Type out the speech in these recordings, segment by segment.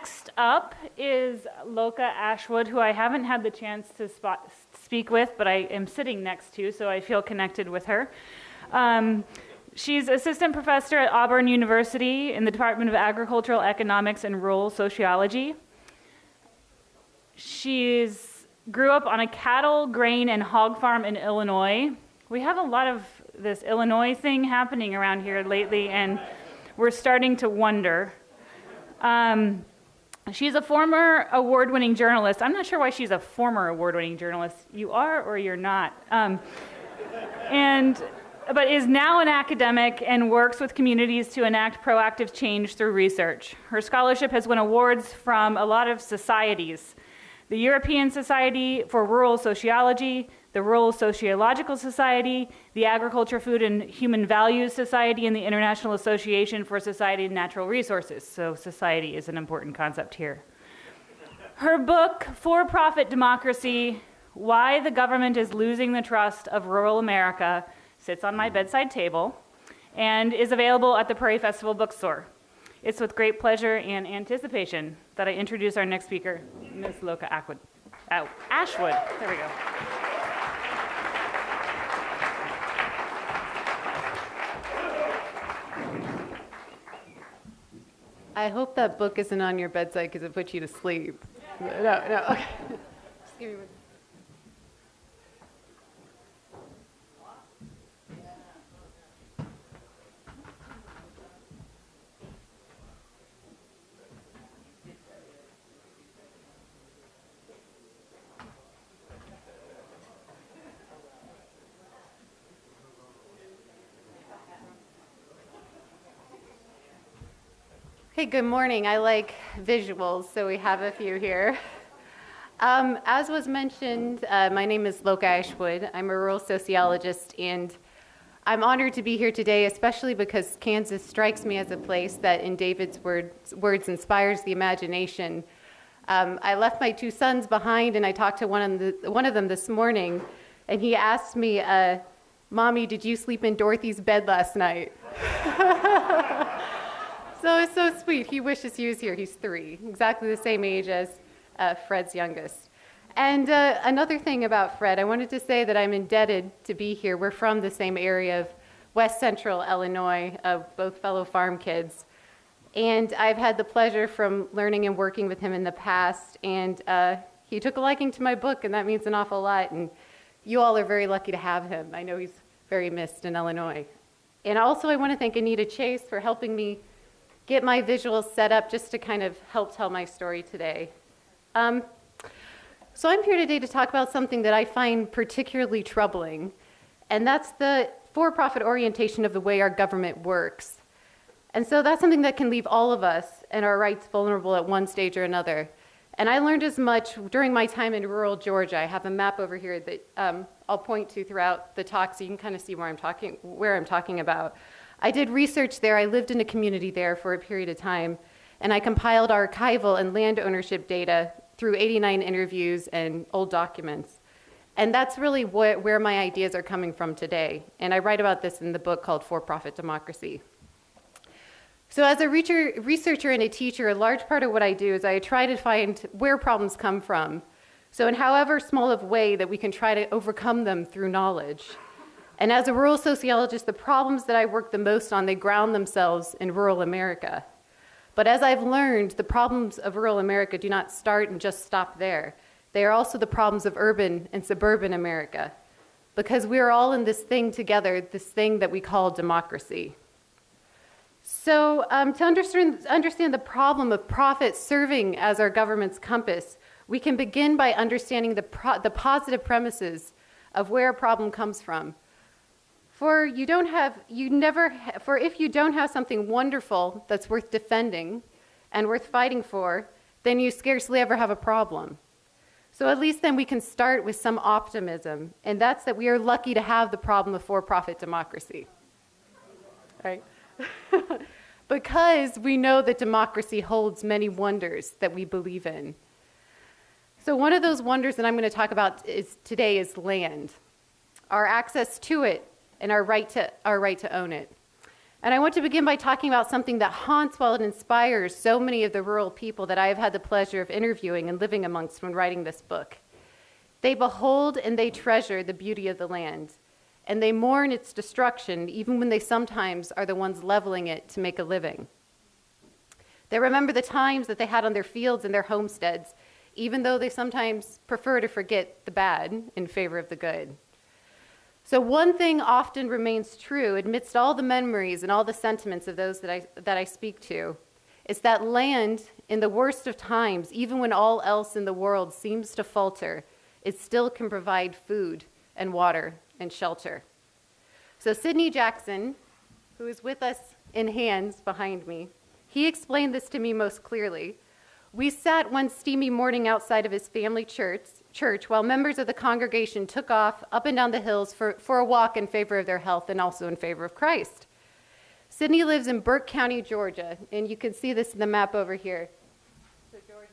Next up is Loka Ashwood, who I haven't had the chance to speak with, but I am sitting next to, so I feel connected with her. She's assistant professor at Auburn University in the Department of Agricultural Economics and Rural Sociology. She grew up on a cattle, grain, and hog farm in Illinois. We have a lot of this Illinois thing happening around here lately, and we're starting to wonder. She's a former award-winning journalist. I'm not sure why she's a former award-winning journalist. You are or you're not. But is now an academic and works with communities to enact proactive change through research. Her scholarship has won awards from a lot of societies: the European Society for Rural Sociology, the Rural Sociological Society, the Agriculture, Food, and Human Values Society, and the International Association for Society and Natural Resources. So society is an important concept here. Her book, For-Profit Democracy: Why the Government is Losing the Trust of Rural America, sits on my bedside table and is available at the Prairie Festival bookstore. It's with great pleasure and anticipation that I introduce our next speaker, Ms. Loka Ashwood. There we go. I hope that book isn't on your bedside because it puts you to sleep. No, okay. Just give me one. Hey, good morning. I like visuals, so we have a few here. As was mentioned, my name is Loka Ashwood. I'm a rural sociologist, and I'm honored to be here today, especially because Kansas strikes me as a place that, in David's words, inspires the imagination. I left my two sons behind, and I talked to one of them this morning, and he asked me, "Mommy, did you sleep in Dorothy's bed last night?" So it's so sweet. He wishes he was here. He's 3, exactly the same age as Fred's youngest. And another thing about Fred, I wanted to say that I'm indebted to be here. We're from the same area of West Central Illinois, both fellow farm kids. And I've had the pleasure from learning and working with him in the past. And he took a liking to my book, and that means an awful lot. And you all are very lucky to have him. I know he's very missed in Illinois. And also I want to thank Anita Chase for helping me get my visuals set up just to kind of help tell my story today. So I'm here today to talk about something that I find particularly troubling, and that's the for-profit orientation of the way our government works. And so that's something that can leave all of us and our rights vulnerable at one stage or another. And I learned as much during my time in rural Georgia. I have a map over here that I'll point to throughout the talk so you can kind of see where I'm talking about. I did research there. I lived in a community there for a period of time, and I compiled archival and land ownership data through 89 interviews and old documents. And that's really where my ideas are coming from today. And I write about this in the book called For-Profit Democracy. So as a researcher and a teacher, a large part of what I do is I try to find where problems come from. So in however small of way that we can try to overcome them through knowledge. And as a rural sociologist, the problems that I work the most on, they ground themselves in rural America. But as I've learned, the problems of rural America do not start and just stop there. They are also the problems of urban and suburban America, because we are all in this thing together, this thing that we call democracy. So to understand the problem of profit serving as our government's compass, we can begin by understanding the positive premises of where a problem comes from. For if you don't have something wonderful that's worth defending and worth fighting for, then you scarcely ever have a problem. So at least then we can start with some optimism, and that's that we are lucky to have the problem of for-profit democracy. Right? Because we know that democracy holds many wonders that we believe in. So one of those wonders that I'm going to talk about today is land, our access to it, and our right to own it. And I want to begin by talking about something that haunts while it inspires so many of the rural people that I have had the pleasure of interviewing and living amongst when writing this book. They behold and they treasure the beauty of the land, and they mourn its destruction even when they sometimes are the ones leveling it to make a living. They remember the times that they had on their fields and their homesteads, even though they sometimes prefer to forget the bad in favor of the good. So one thing often remains true amidst all the memories and all the sentiments of those that I speak to, is that land, in the worst of times, even when all else in the world seems to falter, it still can provide food and water and shelter. So Sidney Jackson, who is with us in hands behind me, he explained this to me most clearly. We sat one steamy morning outside of his family church while members of the congregation took off up and down the hills for a walk in favor of their health and also in favor of Christ. Sidney lives in Burke County, Georgia, and you can see this in the map over here. So Georgia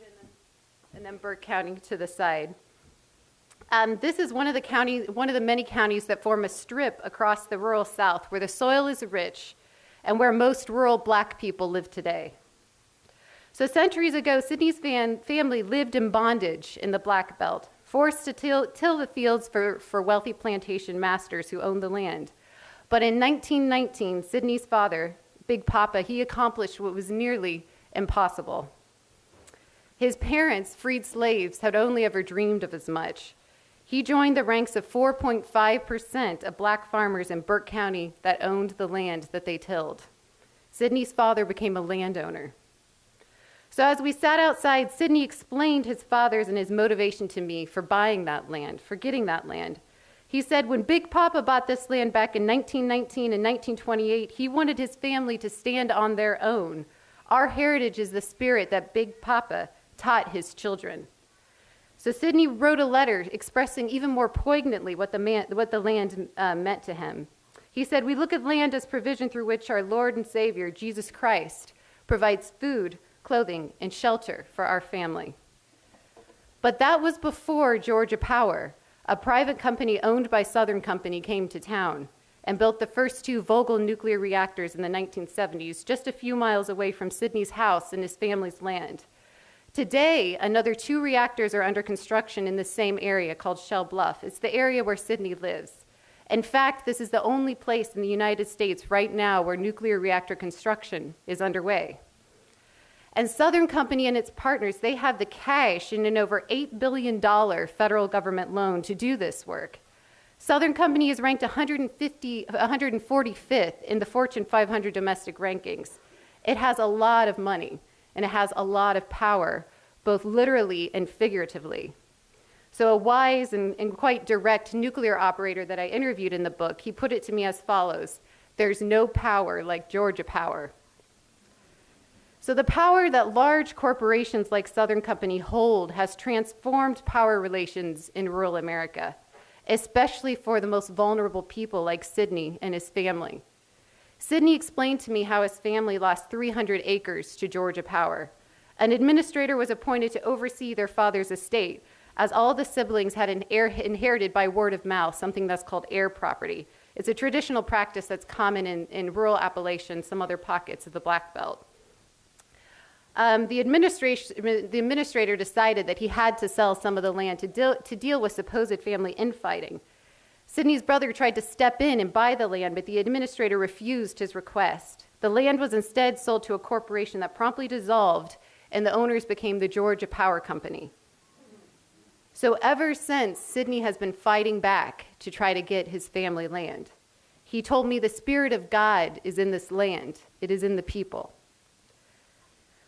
and then Burke County to the side. This is one of the many counties that form a strip across the rural South where the soil is rich and where most rural Black people live today. So centuries ago, Sidney's family lived in bondage in the Black Belt, forced to till the fields for wealthy plantation masters who owned the land. But in 1919, Sidney's father, Big Papa, he accomplished what was nearly impossible. His parents, freed slaves, had only ever dreamed of as much. He joined the ranks of 4.5% of Black farmers in Burke County that owned the land that they tilled. Sidney's father became a landowner. So as we sat outside, Sidney explained his father's and his motivation to me for buying that land, for getting that land. He said when Big Papa bought this land back in 1919 and 1928, he wanted his family to stand on their own. Our heritage is the spirit that Big Papa taught his children. So Sidney wrote a letter expressing even more poignantly what the land meant to him. He said, "We look at land as provision through which our Lord and Savior, Jesus Christ, provides food, clothing, and shelter for our family." But that was before Georgia Power, a private company owned by Southern Company, came to town and built the first 2 Vogtle nuclear reactors in the 1970s, just a few miles away from Sidney's house and his family's land. Today, another 2 reactors are under construction in the same area called Shell Bluff. It's the area where Sidney lives. In fact, this is the only place in the United States right now where nuclear reactor construction is underway. And Southern Company and its partners, they have the cash in an over $8 billion federal government loan to do this work. Southern Company is ranked 145th in the Fortune 500 domestic rankings. It has a lot of money, and it has a lot of power, both literally and figuratively. So a wise and quite direct nuclear operator that I interviewed in the book, he put it to me as follows: "There's no power like Georgia Power." So the power that large corporations like Southern Company hold has transformed power relations in rural America, especially for the most vulnerable people like Sidney and his family. Sidney explained to me how his family lost 300 acres to Georgia Power. An administrator was appointed to oversee their father's estate, as all the siblings had inherited by word of mouth something that's called heir property. It's a traditional practice that's common in rural Appalachia and some other pockets of the Black Belt. The administrator decided that he had to sell some of the land to deal with supposed family infighting. Sidney's brother tried to step in and buy the land, but the administrator refused his request. The land was instead sold to a corporation that promptly dissolved, and the owners became the Georgia Power Company. So ever since, Sidney has been fighting back to try to get his family land. He told me the Spirit of God is in this land. It is in the people.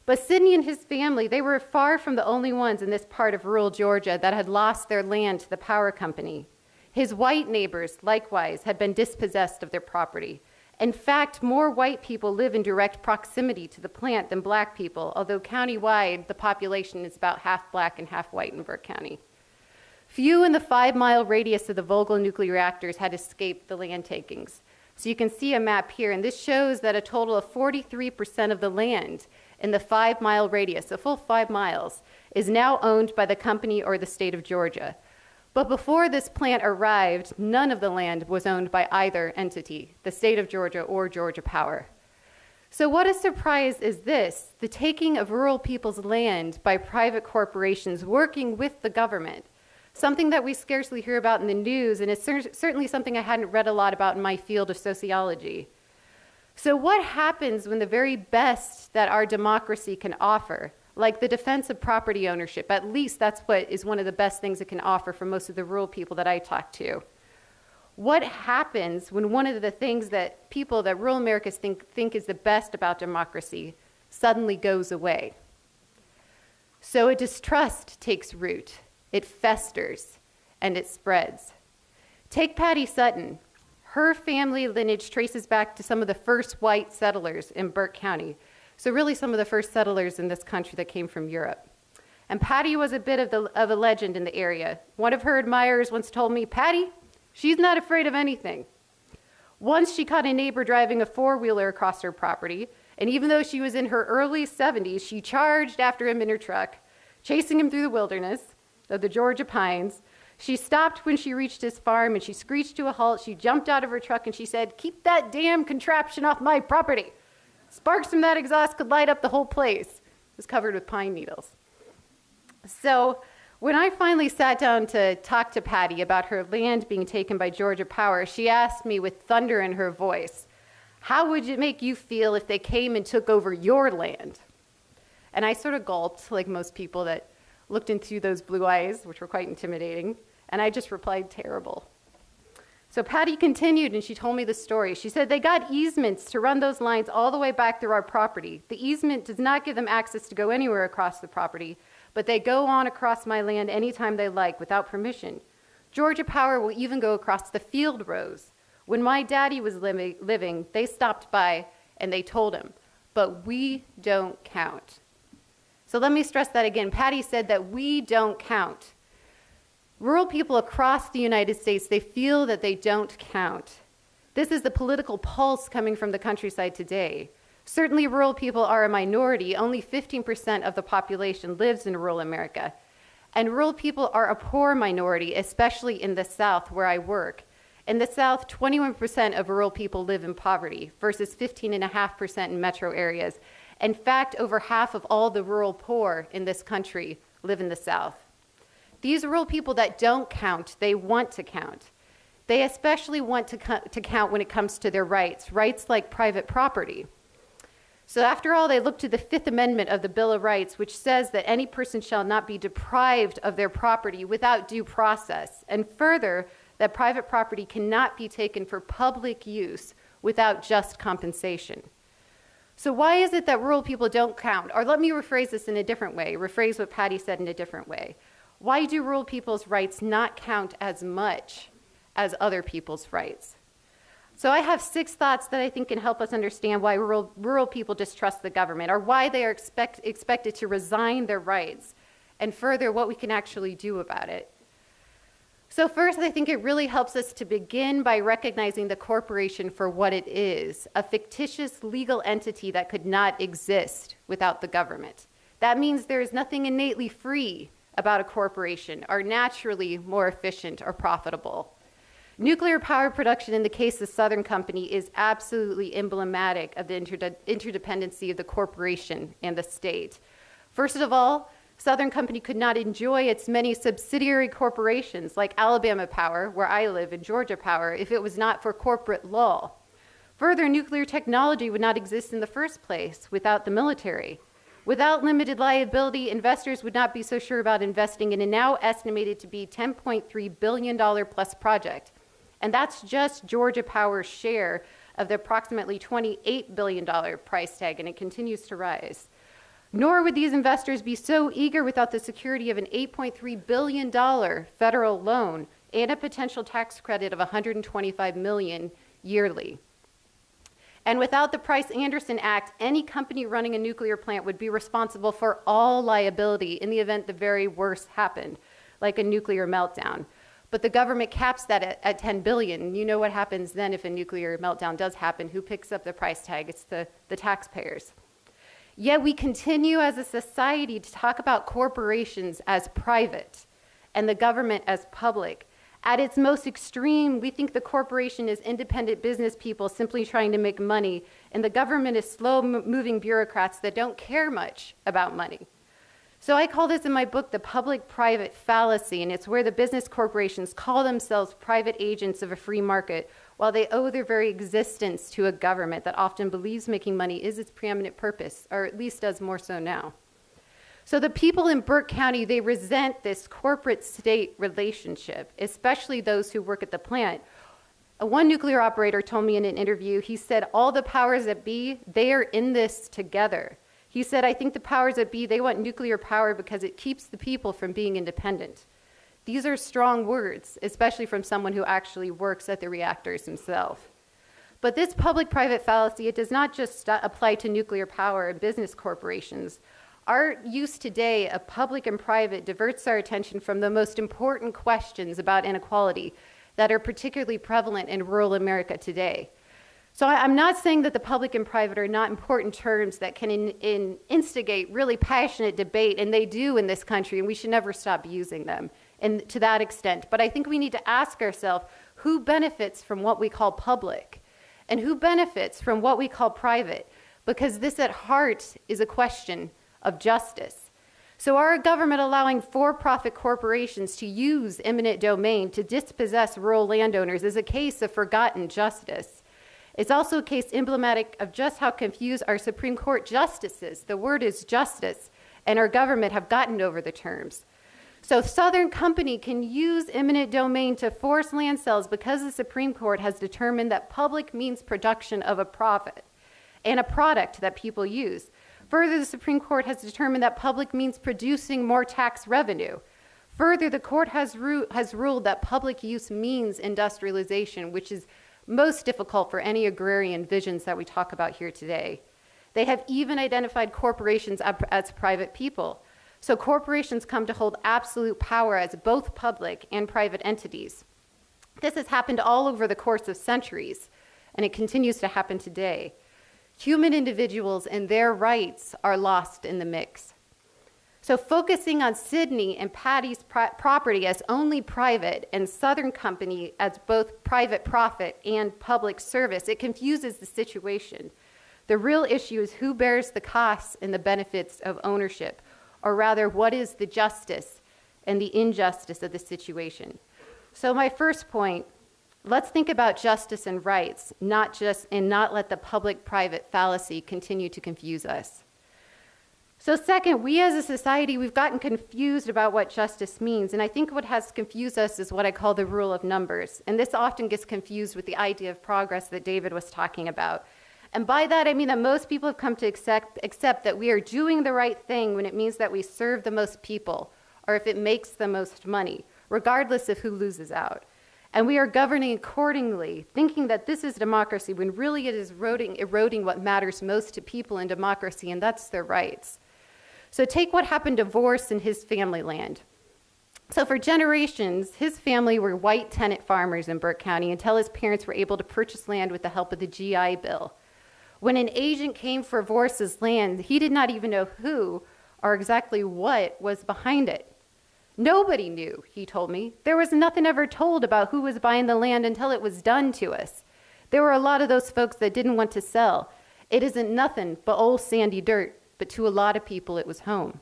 But Sidney and his family, they were far from the only ones in this part of rural Georgia that had lost their land to the power company. His white neighbors, likewise, had been dispossessed of their property. In fact, more white people live in direct proximity to the plant than Black people, although countywide, the population is about half Black and half white in Burke County. Few in the 5-mile radius of the Vogtle nuclear reactors had escaped the land takings. So you can see a map here, and this shows that a total of 43% of the land in the 5-mile radius, a full 5 miles, is now owned by the company or the state of Georgia. But before this plant arrived, none of the land was owned by either entity, the state of Georgia or Georgia Power. So what a surprise is this, the taking of rural people's land by private corporations working with the government, something that we scarcely hear about in the news, and it's certainly something I hadn't read a lot about in my field of sociology. So what happens when the very best that our democracy can offer, like the defense of property ownership, at least that's what is one of the best things it can offer for most of the rural people that I talk to. What happens when one of the things that people that rural Americans think is the best about democracy suddenly goes away? So a distrust takes root, it festers, and it spreads. Take Patty Sutton. Her family lineage traces back to some of the first white settlers in Burke County. So really some of the first settlers in this country that came from Europe. And Patty was a bit of a legend in the area. One of her admirers once told me, Patty, she's not afraid of anything. Once she caught a neighbor driving a four-wheeler across her property, and even though she was in her early 70s, she charged after him in her truck, chasing him through the wilderness of the Georgia pines. She stopped when she reached his farm, and she screeched to a halt. She jumped out of her truck, and she said, "Keep that damn contraption off my property." Sparks from that exhaust could light up the whole place. It was covered with pine needles. So when I finally sat down to talk to Patty about her land being taken by Georgia Power, she asked me with thunder in her voice, "How would it make you feel if they came and took over your land?" And I sort of gulped, like most people that looked into those blue eyes, which were quite intimidating, and I just replied, "Terrible." So Patty continued, and she told me the story. She said, "They got easements to run those lines all the way back through our property. The easement does not give them access to go anywhere across the property, but they go on across my land anytime they like without permission. Georgia Power will even go across the field rows. When my daddy was living, they stopped by and they told him, but we don't count." So let me stress that again. Patty said that we don't count. Rural people across the United States, they feel that they don't count. This is the political pulse coming from the countryside today. Certainly rural people are a minority. Only 15% of the population lives in rural America. And rural people are a poor minority, especially in the South where I work. In the South, 21% of rural people live in poverty versus 15.5% in metro areas. In fact, over half of all the rural poor in this country live in the South. These rural people that don't count, they want to count. They especially want to count when it comes to their rights like private property. So after all, they look to the Fifth Amendment of the Bill of Rights, which says that any person shall not be deprived of their property without due process, and further, that private property cannot be taken for public use without just compensation. So why is it that rural people don't count? Or let me rephrase this in a different way, rephrase what Patty said in a different way. Why do rural people's rights not count as much as other people's rights? So I have 6 thoughts that I think can help us understand why rural people distrust the government, or why they are expected to resign their rights, and further, what we can actually do about it. So first, I think it really helps us to begin by recognizing the corporation for what it is, a fictitious legal entity that could not exist without the government. That means there is nothing innately free about a corporation, or naturally more efficient or profitable. Nuclear power production in the case of Southern Company is absolutely emblematic of the interdependency of the corporation and the state. First of all, Southern Company could not enjoy its many subsidiary corporations like Alabama Power, where I live, and Georgia Power, if it was not for corporate law. Further, nuclear technology would not exist in the first place without the military. Without limited liability, investors would not be so sure about investing in a now estimated to be $10.3 billion plus project. And that's just Georgia Power's share of the approximately $28 billion price tag, and it continues to rise. Nor would these investors be so eager without the security of an $8.3 billion federal loan and a potential tax credit of $125 million yearly. And without the Price-Anderson Act, any company running a nuclear plant would be responsible for all liability in the event the very worst happened, like a nuclear meltdown. But the government caps that at $10 billion. You know what happens then if a nuclear meltdown does happen. Who picks up the price tag? It's the taxpayers. Yet we continue as a society to talk about corporations as private. and the government as public. At its most extreme, we think the corporation is independent business people simply trying to make money, and the government is slow-moving bureaucrats that don't care much about money. So I call this in my book the public-private fallacy, and it's where the business corporations call themselves private agents of a free market while they owe their very existence to a government that often believes making money is its preeminent purpose, or at least does more so now. So the people in Burke County, they resent this corporate-state relationship, especially those who work at the plant. One nuclear operator told me in an interview, he said, all the powers that be, they are in this together. He said, I think the powers that be, they want nuclear power because it keeps the people from being independent. These are strong words, especially from someone who actually works at the reactors himself. But this public-private fallacy, it does not just apply to nuclear power and business corporations. Our use today of public and private diverts our attention from the most important questions about inequality that are particularly prevalent in rural America today. So I'm not saying that the public and private are not important terms that can instigate really passionate debate, and they do in this country, and we should never stop using them and to that extent. But I think we need to ask ourselves, who benefits from what we call public, and who benefits from what we call private? Because this at heart is a question of justice. So our government allowing for-profit corporations to use eminent domain to dispossess rural landowners is a case of forgotten justice. It's also a case emblematic of just how confused our Supreme Court justices, the word is justice, and our government have gotten over the terms. So Southern Company can use eminent domain to force land sales because the Supreme Court has determined that public means production of a profit and a product that people use. Further, the Supreme Court has determined that public means producing more tax revenue. Further, the court has ruled that public use means industrialization, which is most difficult for any agrarian visions that we talk about here today. They have even identified corporations as private people. So corporations come to hold absolute power as both public and private entities. This has happened all over the course of centuries, and it continues to happen today. Human individuals and their rights are lost in the mix. So focusing on Sydney and Patty's property as only private and Southern Company as both private profit and public service, it confuses the situation. The real issue is who bears the costs and the benefits of ownership, or rather, what is the justice and the injustice of the situation. So my first point, let's think about justice and rights, not let the public-private fallacy continue to confuse us. So second, we as a society, we've gotten confused about what justice means, and I think what has confused us is what I call the rule of numbers, and this often gets confused with the idea of progress that David was talking about. And by that, I mean that most people have come to accept that we are doing the right thing when it means that we serve the most people, or if it makes the most money, regardless of who loses out. And we are governing accordingly, thinking that this is democracy, when really it is eroding what matters most to people in democracy, and that's their rights. So take what happened to Vorse and his family land. So for generations, his family were white tenant farmers in Burke County until his parents were able to purchase land with the help of the GI Bill. When an agent came for Vorse's land, he did not even know who or exactly what was behind it. Nobody knew, he told me. There was nothing ever told about who was buying the land until it was done to us. There were a lot of those folks that didn't want to sell. It isn't nothing but old sandy dirt, but to a lot of people it was home.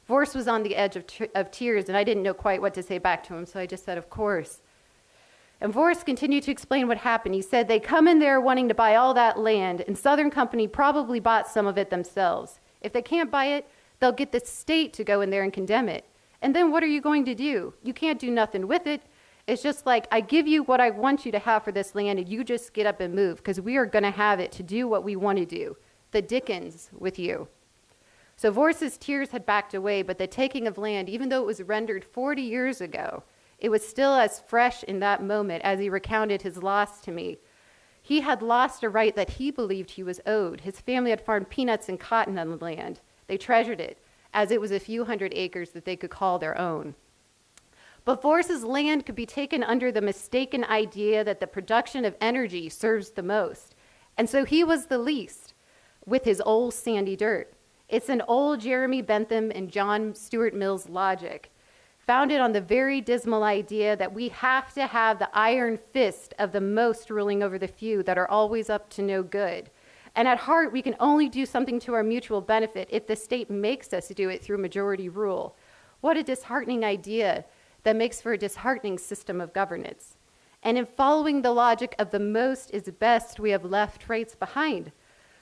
Vorse was on the edge of tears, and I didn't know quite what to say back to him, so I just said, of course. And Vorse continued to explain what happened. He said, they come in there wanting to buy all that land, and Southern Company probably bought some of it themselves. If they can't buy it, they'll get the state to go in there and condemn it. And then what are you going to do? You can't do nothing with it. It's just like, I give you what I want you to have for this land, and you just get up and move, because we are going to have it to do what we want to do. The dickens with you. So Vorse's tears had backed away, but the taking of land, even though it was rendered 40 years ago, it was still as fresh in that moment as he recounted his loss to me. He had lost a right that he believed he was owed. His family had farmed peanuts and cotton on the land. They treasured it, as it was a few hundred acres that they could call their own. But Vorse's land could be taken under the mistaken idea that the production of energy serves the most. And so he was the least, with his old sandy dirt. It's an old Jeremy Bentham and John Stuart Mill's logic. founded on the very dismal idea that we have to have the iron fist of the most ruling over the few that are always up to no good. And at heart, we can only do something to our mutual benefit if the state makes us do it through majority rule. What a disheartening idea that makes for a disheartening system of governance. And in following the logic of the most is best, we have left rights behind.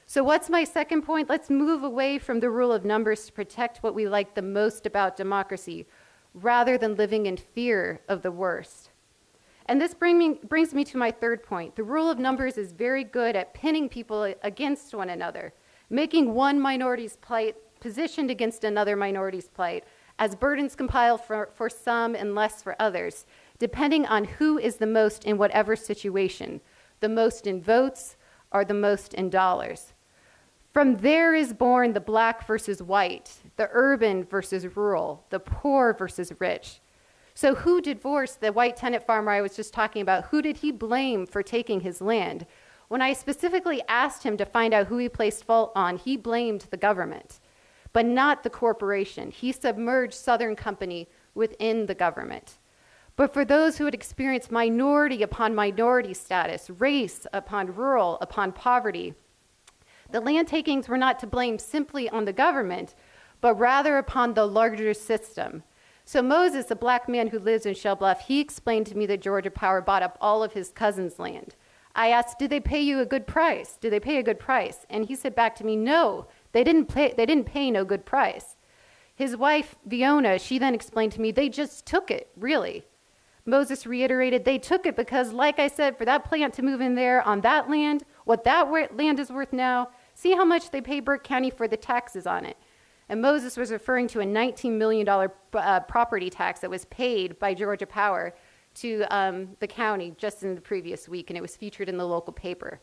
So what's my second point? Let's move away from the rule of numbers to protect what we like the most about democracy, rather than living in fear of the worst. And this brings me to my third point. The rule of numbers is very good at pinning people against one another, making one minority's plight positioned against another minority's plight, as burdens compile for some and less for others, depending on who is the most in whatever situation, the most in votes or the most in dollars. From there is born the black versus white, the urban versus rural, the poor versus rich. So who divorced the white tenant farmer I was just talking about? Who did he blame for taking his land? When I specifically asked him to find out who he placed fault on, he blamed the government, but not the corporation. He submerged Southern Company within the government. But for those who had experienced minority upon minority status, race upon rural upon poverty, the land takings were not to blame simply on the government, but rather upon the larger system. So Moses, a black man who lives in Shell Bluff, he explained to me that Georgia Power bought up all of his cousin's land. I asked, did they pay you a good price? Did they pay a good price? And he said back to me, no, they didn't pay no good price. His wife, Fiona, she then explained to me, they just took it, really. Moses reiterated, they took it because, like I said, for that plant to move in there on that land, what that land is worth now, see how much they pay Burke County for the taxes on it. And Moses was referring to a $19 million property tax that was paid by Georgia Power to the county just in the previous week, and it was featured in the local paper.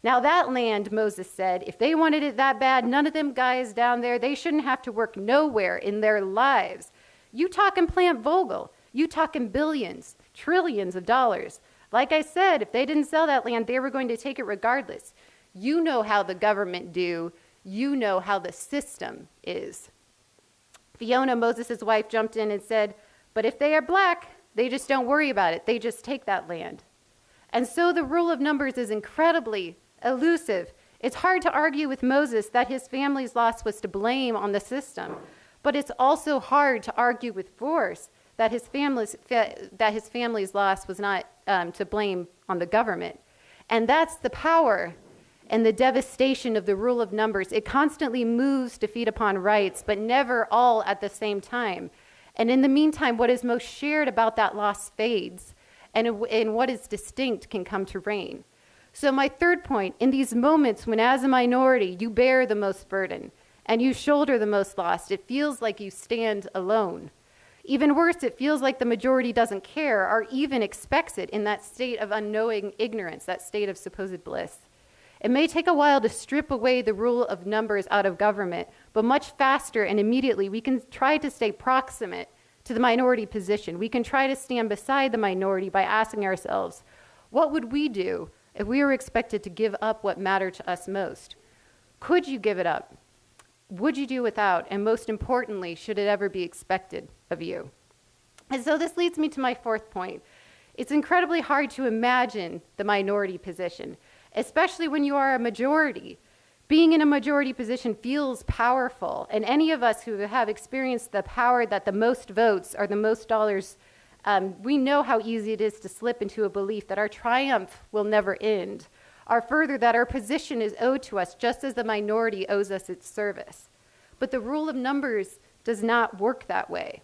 Now that land, Moses said, if they wanted it that bad, none of them guys down there, they shouldn't have to work nowhere in their lives. You talking Plant Vogel, you talking billions, trillions of dollars. Like I said, if they didn't sell that land, they were going to take it regardless. You know how the government do. You know how the system is. Fiona, Moses' wife, jumped in and said, but if they are black, they just don't worry about it. They just take that land. And so the rule of numbers is incredibly elusive. It's hard to argue with Moses that his family's loss was to blame on the system, but it's also hard to argue with force that his family's loss was not to blame on the government. And that's the power and the devastation of the rule of numbers. It constantly moves to feed upon rights, but never all at the same time. And in the meantime, what is most shared about that loss fades, and what is distinct can come to reign. So my third point, in these moments when as a minority you bear the most burden and you shoulder the most loss, it feels like you stand alone. Even worse, it feels like the majority doesn't care or even expects it in that state of unknowing ignorance, that state of supposed bliss. It may take a while to strip away the rule of numbers out of government, but much faster and immediately we can try to stay proximate to the minority position. We can try to stand beside the minority by asking ourselves, what would we do if we were expected to give up what mattered to us most? Could you give it up? Would you do without? And most importantly, should it ever be expected of you? And so this leads me to my fourth point. It's incredibly hard to imagine the minority position, especially when you are a majority. Being in a majority position feels powerful, and any of us who have experienced the power that the most votes or the most dollars, we know how easy it is to slip into a belief that our triumph will never end, or further, that our position is owed to us just as the minority owes us its service. But the rule of numbers does not work that way.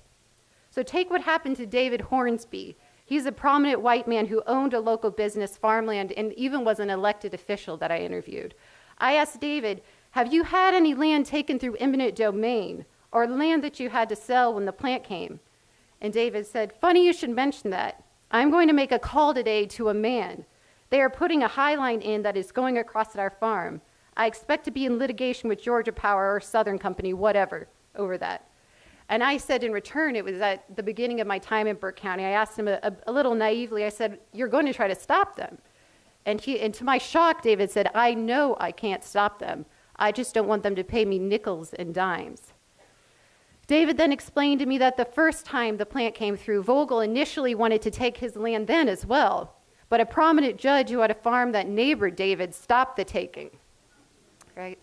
So take what happened to David Hornsby. He's a prominent white man who owned a local business, farmland, and even was an elected official that I interviewed. I asked David, have you had any land taken through eminent domain or land that you had to sell when the plant came? And David said, funny you should mention that. I'm going to make a call today to a man. They are putting a high line in that is going across at our farm. I expect to be in litigation with Georgia Power or Southern Company, whatever, over that. And I said in return, it was at the beginning of my time in Burke County, I asked him a little naively, I said, you're going to try to stop them. And to my shock, David said, I know I can't stop them. I just don't want them to pay me nickels and dimes. David then explained to me that the first time the plant came through, Vogel initially wanted to take his land then as well, but a prominent judge who had a farm that neighbored David stopped the taking, right?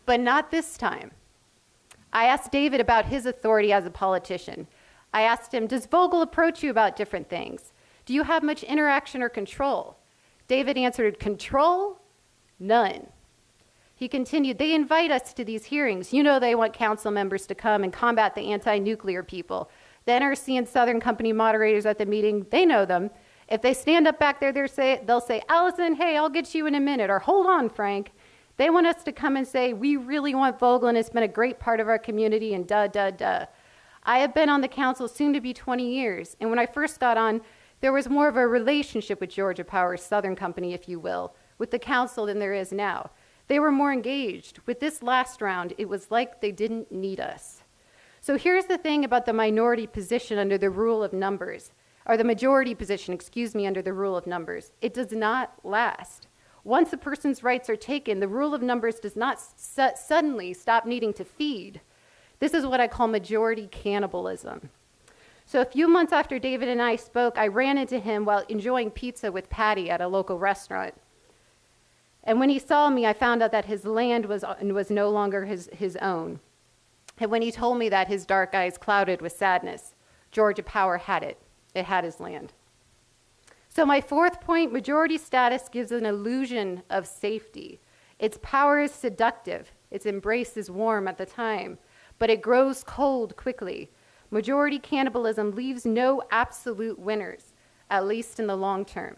But not this time. I asked David about his authority as a politician. I asked him, does Vogel approach you about different things? Do you have much interaction or control? David answered, control? None. He continued, they invite us to these hearings. You know they want council members to come and combat the anti-nuclear people. The NRC and Southern Company moderators at the meeting, they know them. If they stand up back there, they'll say, Allison, hey, I'll get you in a minute, or hold on, Frank. They want us to come and say, we really want Vogel, and it's been a great part of our community, and duh, duh, duh. I have been on the council soon to be 20 years, and when I first got on, there was more of a relationship with Georgia Power, Southern Company, if you will, with the council than there is now. They were more engaged. With this last round, it was like they didn't need us. So here's the thing about the minority position under the rule of numbers, or the majority position, under the rule of numbers. It does not last. Once a person's rights are taken, the rule of numbers does not suddenly stop needing to feed. This is what I call majority cannibalism. So a few months after David and I spoke, I ran into him while enjoying pizza with Patty at a local restaurant. And when he saw me, I found out that his land was no longer his own. And when he told me that, his dark eyes clouded with sadness. Georgia Power had it. It had his land. So my fourth point, majority status gives an illusion of safety. Its power is seductive. Its embrace is warm at the time, but it grows cold quickly. Majority cannibalism leaves no absolute winners, at least in the long term.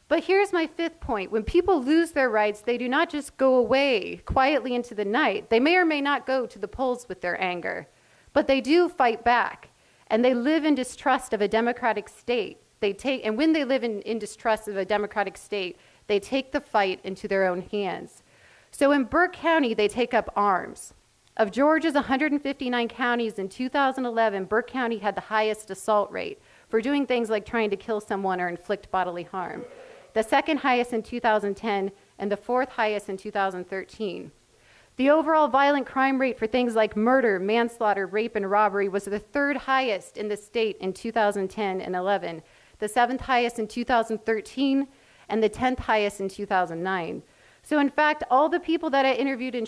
But here's my fifth point. When people lose their rights, they do not just go away quietly into the night. They may or may not go to the polls with their anger, but they do fight back, and they live in distrust of a democratic state. And when they live in distrust of a democratic state, they take the fight into their own hands. So in Burke County, they take up arms. Of Georgia's 159 counties in 2011, Burke County had the highest assault rate for doing things like trying to kill someone or inflict bodily harm, the second highest in 2010, and the fourth highest in 2013. The overall violent crime rate for things like murder, manslaughter, rape, and robbery was the third highest in the state in 2010 and 11, the seventh highest in 2013, and the 10th highest in 2009. So in fact, all the people that I interviewed in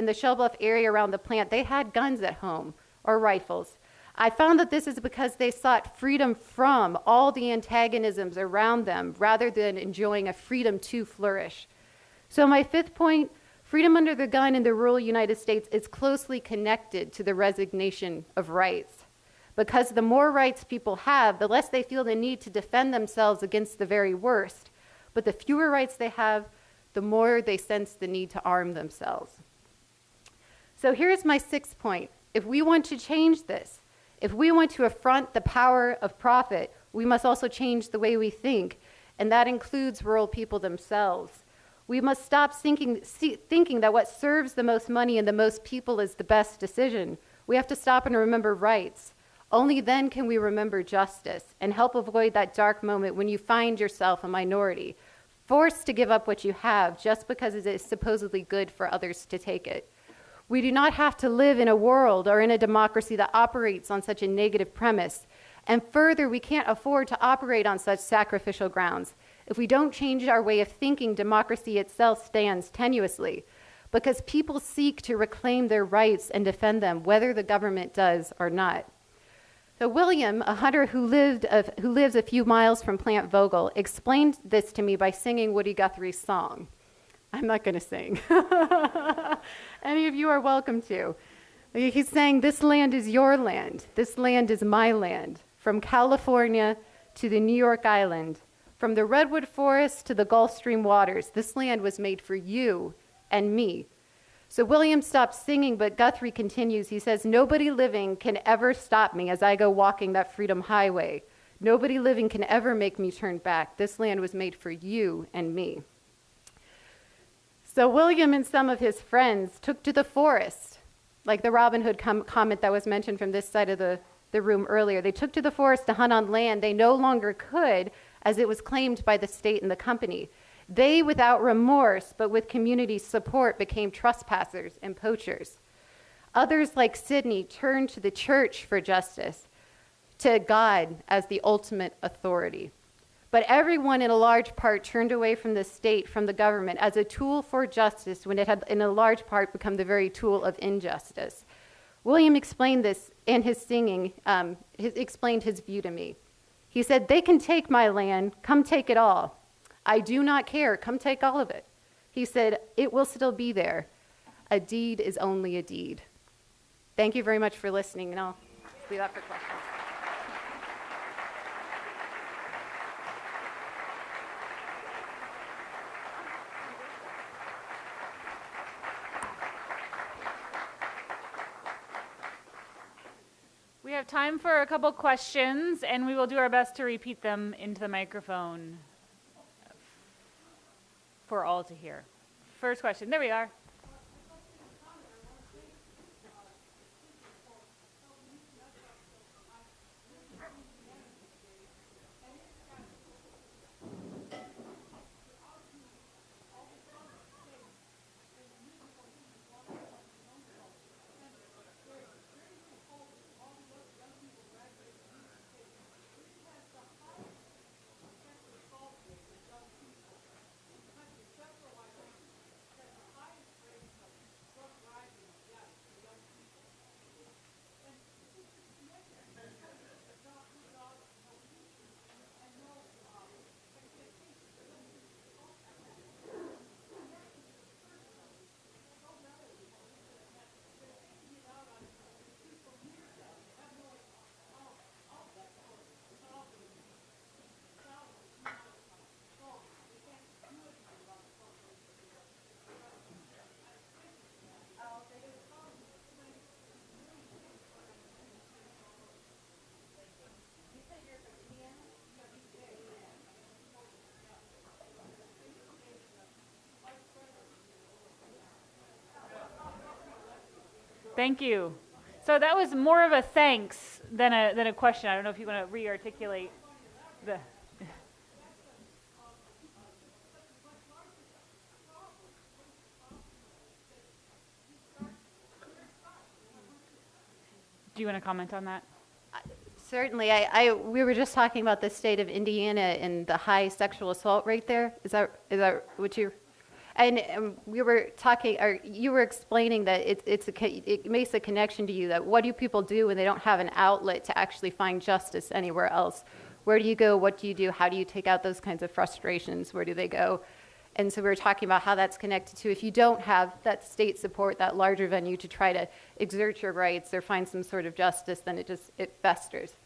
the Shell Bluff area around the plant, they had guns at home or rifles. I found that this is because they sought freedom from all the antagonisms around them rather than enjoying a freedom to flourish. So my fifth point, freedom under the gun in the rural United States is closely connected to the resignation of rights. Because the more rights people have, the less they feel the need to defend themselves against the very worst. But the fewer rights they have, the more they sense the need to arm themselves. So here's my sixth point. If we want to change this, if we want to affront the power of profit, we must also change the way we think, and that includes rural people themselves. We must stop thinking that what serves the most money and the most people is the best decision. We have to stop and remember rights. Only then can we remember justice and help avoid that dark moment when you find yourself a minority, forced to give up what you have just because it is supposedly good for others to take it. We do not have to live in a world or in a democracy that operates on such a negative premise. And further, we can't afford to operate on such sacrificial grounds. If we don't change our way of thinking, democracy itself stands tenuously, because people seek to reclaim their rights and defend them, whether the government does or not. So William, a hunter who lives a few miles from Plant Vogel, explained this to me by singing Woody Guthrie's song. I'm not going to sing. Any of you are welcome to. He's saying, this land is your land. This land is my land. From California to the New York Island, from the Redwood Forest to the Gulf Stream waters, this land was made for you and me. So William stops singing, but Guthrie continues. He says, nobody living can ever stop me as I go walking that freedom highway. Nobody living can ever make me turn back. This land was made for you and me. So William and some of his friends took to the forest, like the Robin Hood comment that was mentioned from this side of the room earlier. They took to the forest to hunt on land they no longer could, as it was claimed by the state and the company. They, without remorse, but with community support, became trespassers and poachers. Others, like Sidney, turned to the church for justice, to God as the ultimate authority. But everyone, in a large part, turned away from the state, from the government, as a tool for justice when it had, in a large part, become the very tool of injustice. William explained this in his singing, explained his view to me. He said, "They can take my land, come take it all. I do not care, come take all of it." He said, "It will still be there. A deed is only a deed." Thank you very much for listening, and I'll leave that for questions. We have time for a couple questions, and we will do our best to repeat them into the microphone for all to hear. First question, there we are. Thank you. So that was more of a thanks than a question. I don't know if you want to re-articulate the... Do you want to comment on that? Certainly. We were just talking about the state of Indiana and the high sexual assault rate there. Is that what you... And we were talking, or you were explaining that it makes a connection to you that what do people do when they don't have an outlet to actually find justice anywhere else? Where do you go? What do you do? How do you take out those kinds of frustrations? Where do they go? And so we were talking about how that's connected to if you don't have that state support, that larger venue to try to exert your rights or find some sort of justice, then it festers.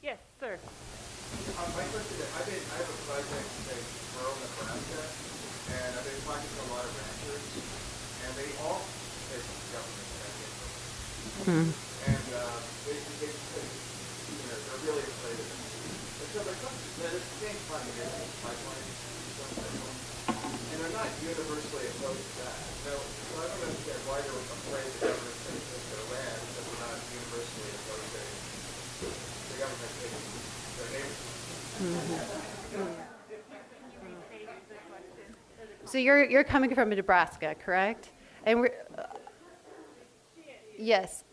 Yes, sir. My question is, I have a project in rural Nebraska, and I've been talking to a lot of ranchers, and they all say government spending. And they they're really afraid of it. And so there's the same funding here, pipeline, and they're not universally opposed to that. So I don't understand why they're afraid the government takes their land, but they're not universally opposed to the government taking their neighbors. So you're coming from Nebraska, correct? And we're yes.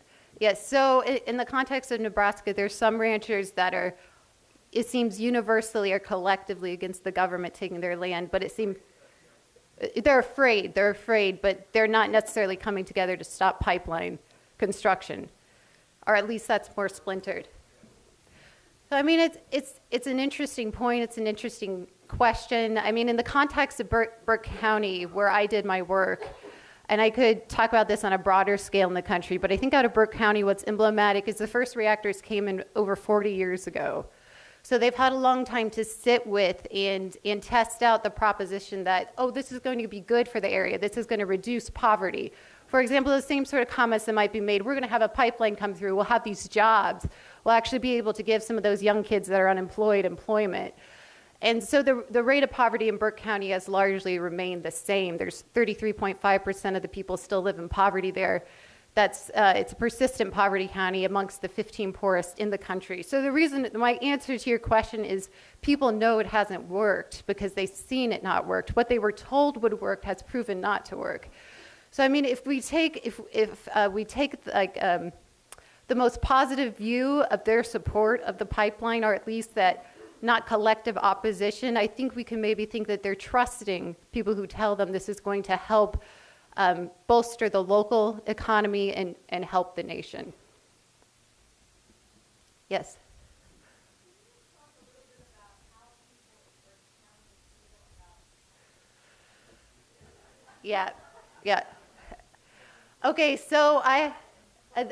So in the context of Nebraska, there's some ranchers that are, it seems universally or collectively against the government taking their land, but it seems they're afraid, but they're not necessarily coming together to stop pipeline construction, or at least that's more splintered. So I mean, it's an interesting point. It's an interesting question. I mean, in the context of Burke County, where I did my work, and I could talk about this on a broader scale in the country, but I think out of Burke County, what's emblematic is the first reactors came in over 40 years ago. So they've had a long time to sit with and test out the proposition that, oh, this is going to be good for the area. This is going to reduce poverty. For example, the same sort of comments that might be made, we're going to have a pipeline come through, we'll have these jobs. We'll actually be able to give some of those young kids that are unemployed employment. And so the rate of poverty in Burke County has largely remained the same. There's 33.5% of the people still live in poverty there. it's a persistent poverty county amongst the 15 poorest in the country. So the reason, my answer to your question is people know it hasn't worked because they've seen it not worked. What they were told would work has proven not to work. So I mean, if we take the most positive view of their support of the pipeline, or at least that not collective opposition, I think we can maybe think that they're trusting people who tell them this is going to help bolster the local economy and help the nation. Yes? Yeah. Okay, so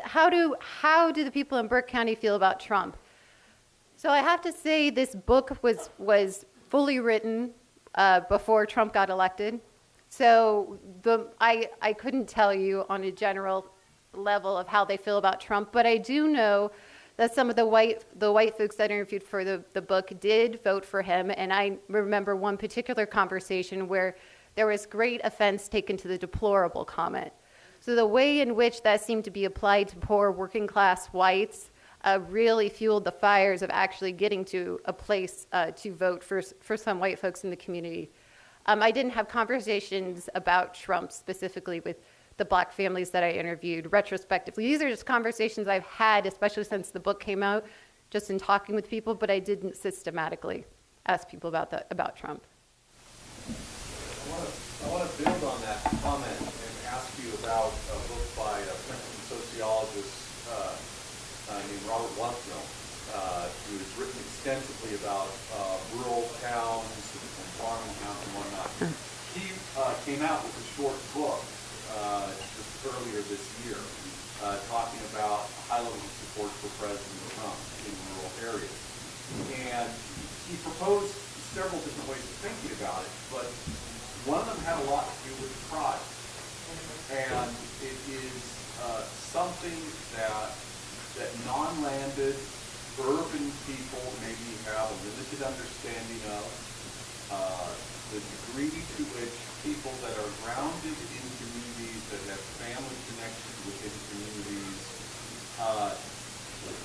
how do the people in Burke County feel about Trump? So I have to say this book was fully written before Trump got elected. So I couldn't tell you on a general level of how they feel about Trump, but I do know that some of the white folks that I interviewed for the book did vote for him, and I remember one particular conversation where there was great offense taken to the deplorable comment. So the way in which that seemed to be applied to poor working class whites really fueled the fires of actually getting to a place to vote for some white folks in the community. I didn't have conversations about Trump specifically with the black families that I interviewed retrospectively. These are just conversations I've had, especially since the book came out, just in talking with people, but I didn't systematically ask people about Trump. I want to build on that comment and ask you about a book by a Princeton sociologist named Robert Wadsworth, who has written extensively about rural towns and farming towns and whatnot. He came out with a short book just earlier this year talking about high level of support for President Trump in rural areas. And he proposed several different ways of thinking about it, but one of them had a lot to do with pride. And it is something that non-landed urban people maybe have a limited understanding of. The degree to which people that are grounded in communities, that have family connections within communities,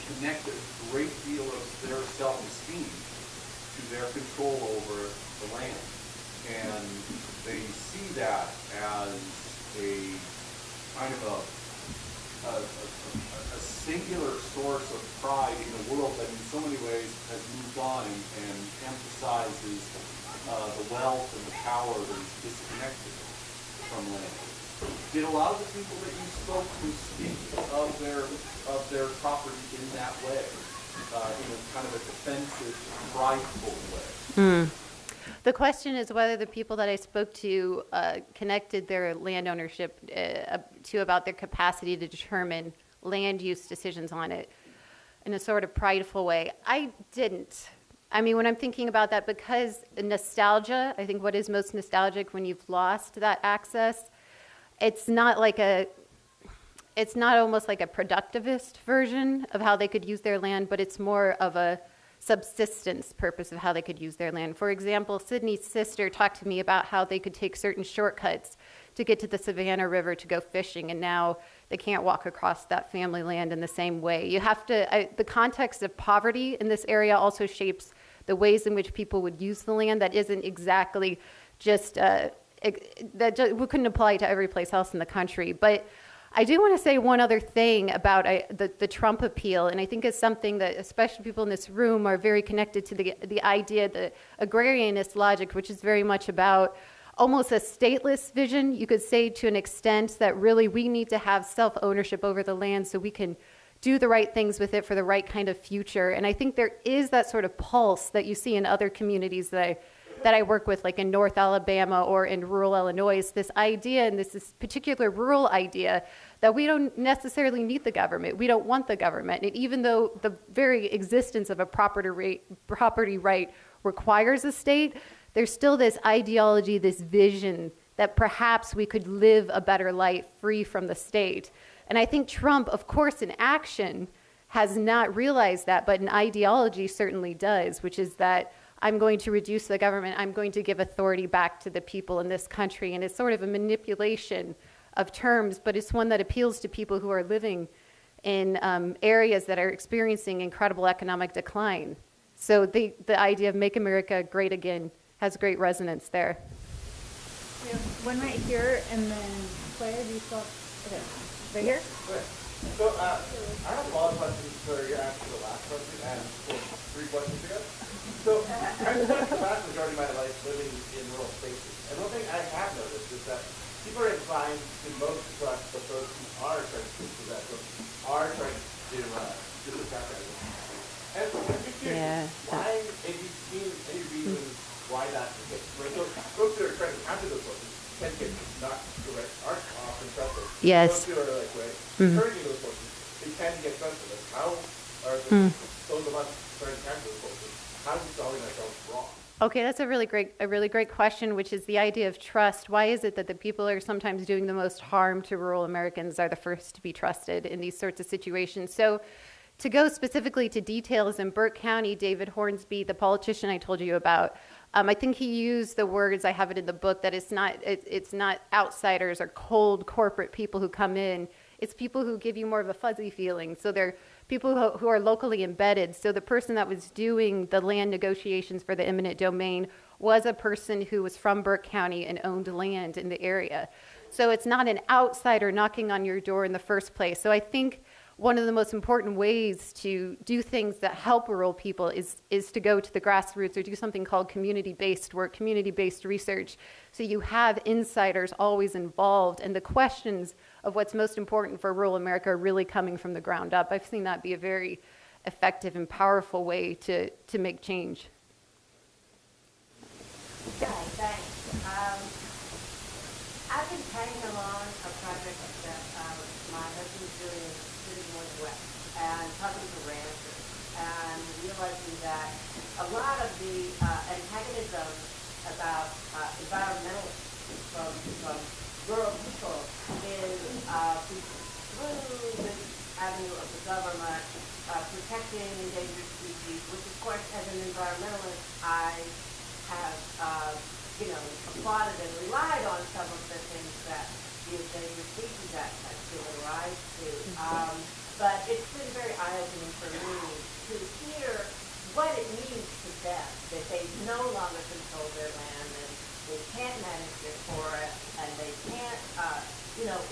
connect a great deal of their self-esteem to their control over the land. And they see that as a kind of a singular source of pride in a world that in so many ways has moved on and emphasizes the wealth and the power that is disconnected from land. Did a lot of the people that you spoke to speak of their property in that way, in a kind of a defensive, prideful way? The question is whether the people that I spoke to connected their land ownership to about their capacity to determine land use decisions on it in a sort of prideful way. I didn't. I mean, when I'm thinking about that, because nostalgia, I think what is most nostalgic when you've lost that access, it's not almost like a productivist version of how they could use their land, but it's more of a subsistence purpose of how they could use their land. For example, Sydney's sister talked to me about how they could take certain shortcuts to get to the Savannah River to go fishing, and now they can't walk across that family land in the same way. You have to, the context of poverty in this area also shapes the ways in which people would use the land. That isn't exactly just, we couldn't apply to every place else in the country. But I do want to say one other thing about the Trump appeal, and I think it's something that especially people in this room are very connected to the idea, the agrarianist logic, which is very much about almost a stateless vision, you could say, to an extent that really we need to have self-ownership over the land so we can do the right things with it for the right kind of future. And I think there is that sort of pulse that you see in other communities that I work with, like in North Alabama or in rural Illinois, this idea, and this particular rural idea, that we don't necessarily need the government. We don't want the government. And even though the very existence of a property right requires a state, there's still this ideology, this vision that perhaps we could live a better life free from the state. And I think Trump, of course, in action, has not realized that, but in ideology certainly does, which is that I'm going to reduce the government, I'm going to give authority back to the people in this country. And it's sort of a manipulation of terms, but it's one that appeals to people who are living in areas that are experiencing incredible economic decline. So the idea of Make America Great Again has great resonance there. We have one right here, and then Claire, do you still? Okay, right here. Okay. So I have a lot of questions for your answer to the last question and three questions ago. So I spent the vast majority of my life living in rural spaces. And one thing I have noticed is that people are inclined to most trust the folks who are trying to dispossess them, are trying to dispossess them. And I'm just curious, why, have you seen any reasons why that's the case? Right? So folks who are trying to counter those forces tend to get not correct, aren't often trusted. Yes. Folks who are like, encouraging those forces, they tend to get trusted. Like, how are those of us trying to counter those forces, how are we solving ourselves wrong? Okay, that's a really great question, which is the idea of trust. Why is it that the people who are sometimes doing the most harm to rural Americans are the first to be trusted in these sorts of situations? So to go specifically to details, in Burke County, David Hornsby, the politician I told you about, I think he used the words, I have it in the book, that it's not outsiders or cold corporate people who come in. It's people who give you more of a fuzzy feeling. So they're people who are locally embedded. So the person that was doing the land negotiations for the eminent domain was a person who was from Burke County and owned land in the area. So it's not an outsider knocking on your door in the first place. So I think one of the most important ways to do things that help rural people is to go to the grassroots or do something called community-based work, community-based research. So you have insiders always involved, and the questions of what's most important for rural America are really coming from the ground up. I've seen that be a very effective and powerful way to make change. Hi, thanks. I've been tagging along a project that my husband's doing in the Pacific Northwest and talking to ranchers and realizing that a lot of the antagonism about environmentalists from rural people is through this avenue of the government protecting endangered species, which of course as an environmentalist I have applauded and relied on some of the things that the Endangered Species Act has given rise to. But it's been very eye-opening for me to hear what it means to them, that they no longer control their land and they can't manage their forest and they can't,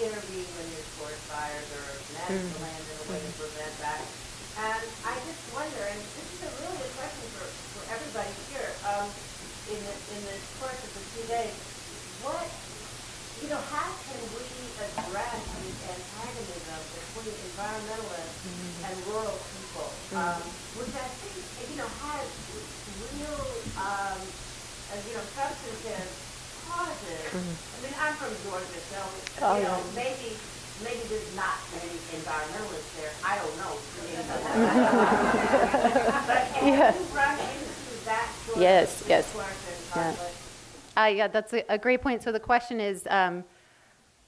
intervene when there's forest fires or manage the land in a way to prevent that. And I just wonder, and this is a really good question for everybody here, in the course of the 2 days, how can we address this antagonism between environmentalists and rural people, which I think, has real, substantive causes. I mean, I'm from Georgia, so, maybe there's not many environmentalists there. I don't know. But have you run into that sort of discourse and conflict? Yeah, that's a great point. So the question is,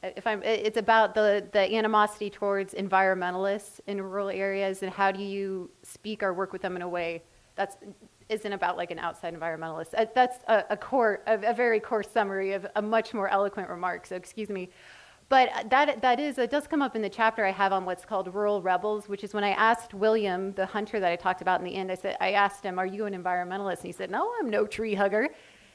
it's about the animosity towards environmentalists in rural areas, and how do you speak or work with them in a way that isn't about like an outside environmentalist. That's a very coarse summary of a much more eloquent remark. So excuse me. But it does come up in the chapter I have on what's called rural rebels, which is when I asked William, the hunter that I talked about in the end, I asked him, "Are you an environmentalist?" And he said, "No, I'm no tree hugger."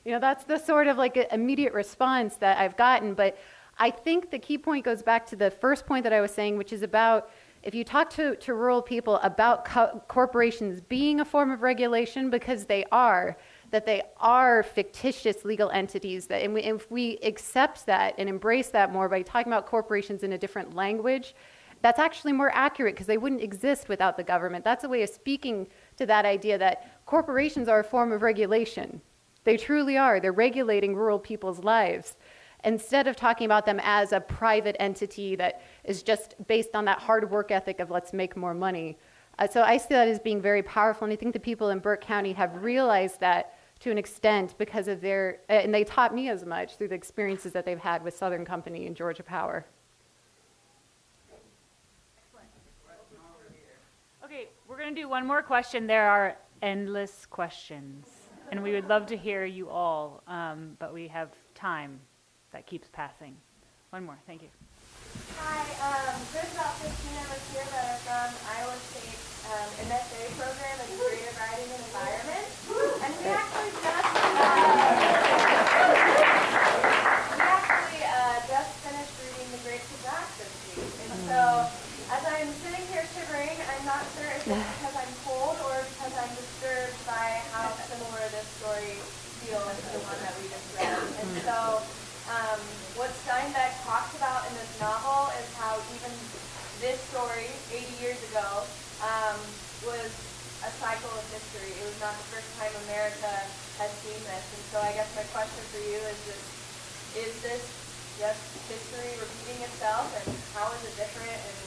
That's the sort of like immediate response that I've gotten. But I think the key point goes back to the first point that I was saying, which is about if you talk to rural people about corporations being a form of regulation, because they are fictitious legal entities, and if we accept that and embrace that more by talking about corporations in a different language, that's actually more accurate because they wouldn't exist without the government. That's a way of speaking to that idea that corporations are a form of regulation. They truly are. They're regulating rural people's lives, instead of talking about them as a private entity that is just based on that hard work ethic of let's make more money. So I see that as being very powerful, and I think the people in Burke County have realized that to an extent because of and they taught me as much through the experiences that they've had with Southern Company and Georgia Power. Okay, we're going to do one more question. There are endless questions, and we would love to hear you all, but we have time that keeps passing. One more, thank you. Hi, there's about 15 of us here that are from Iowa State's MSA program in creative writing and environment. And we actually just finished reading The Grapes of Wrath this week. And so, as I'm sitting here shivering, I'm not sure if it's because I'm cold or because I'm disturbed by how similar this story feels to the one that we just read. And so, what Steinbeck talks about in this novel is how even this story, 80 years ago, was a cycle of history. It was not the first time America has seen this. And so I guess my question for you is this just history repeating itself, and how is it different, and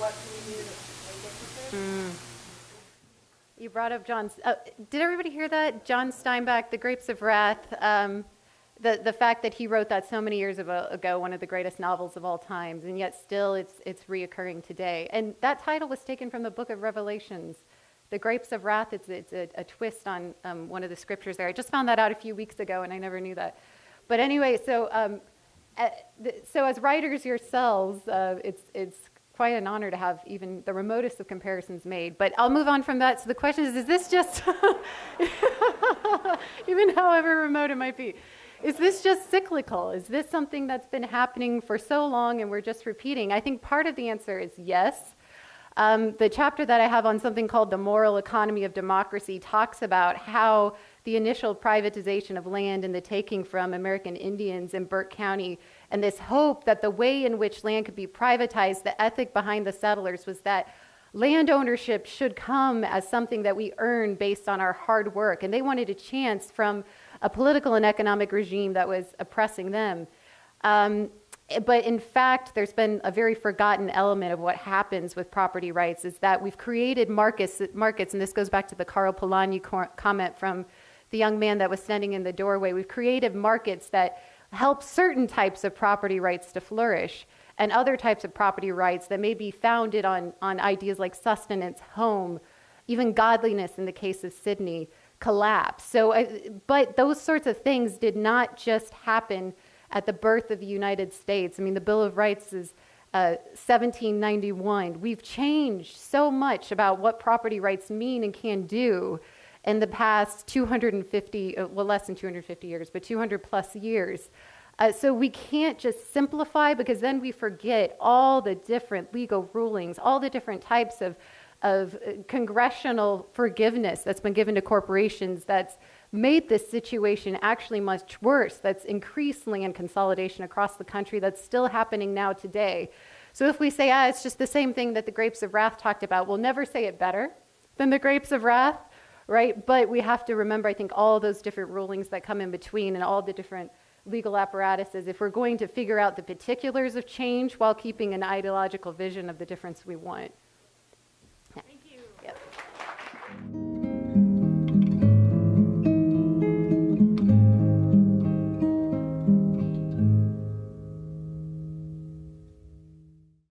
what can we do to make it different? You brought up did everybody hear that? John Steinbeck, The Grapes of Wrath. The fact that he wrote that so many years ago, one of the greatest novels of all times, and yet still it's reoccurring today. And that title was taken from the book of Revelations. The Grapes of Wrath, it's a twist on one of the scriptures there. I just found that out a few weeks ago, and I never knew that. But anyway, so as writers yourselves, it's quite an honor to have even the remotest of comparisons made. But I'll move on from that. So the question is this just, even however remote it might be, is this just cyclical? Is this something that's been happening for so long and we're just repeating? I think part of the answer is yes. The chapter that I have on something called the moral economy of democracy talks about how the initial privatization of land and the taking from American Indians in Burke County, and this hope that the way in which land could be privatized, the ethic behind the settlers was that land ownership should come as something that we earn based on our hard work. And they wanted a chance from a political and economic regime that was oppressing them. But in fact, there's been a very forgotten element of what happens with property rights is that we've created markets, and this goes back to the Carl Polanyi comment from the young man that was standing in the doorway. We've created markets that help certain types of property rights to flourish, and other types of property rights that may be founded on ideas like sustenance, home, even godliness in the case of Sydney, collapse. But those sorts of things did not just happen at the birth of the United States. I mean, the Bill of Rights is 1791. We've changed so much about what property rights mean and can do in the past 250, well, less than 250 years, but 200 plus years. So we can't just simplify, because then we forget all the different legal rulings, all the different types of congressional forgiveness that's been given to corporations that's made this situation actually much worse, that's increased land consolidation across the country, that's still happening now today. So if we say, it's just the same thing that the Grapes of Wrath talked about, we'll never say it better than the Grapes of Wrath, right? But we have to remember, I think, all those different rulings that come in between and all the different legal apparatuses if we're going to figure out the particulars of change while keeping an ideological vision of the difference we want.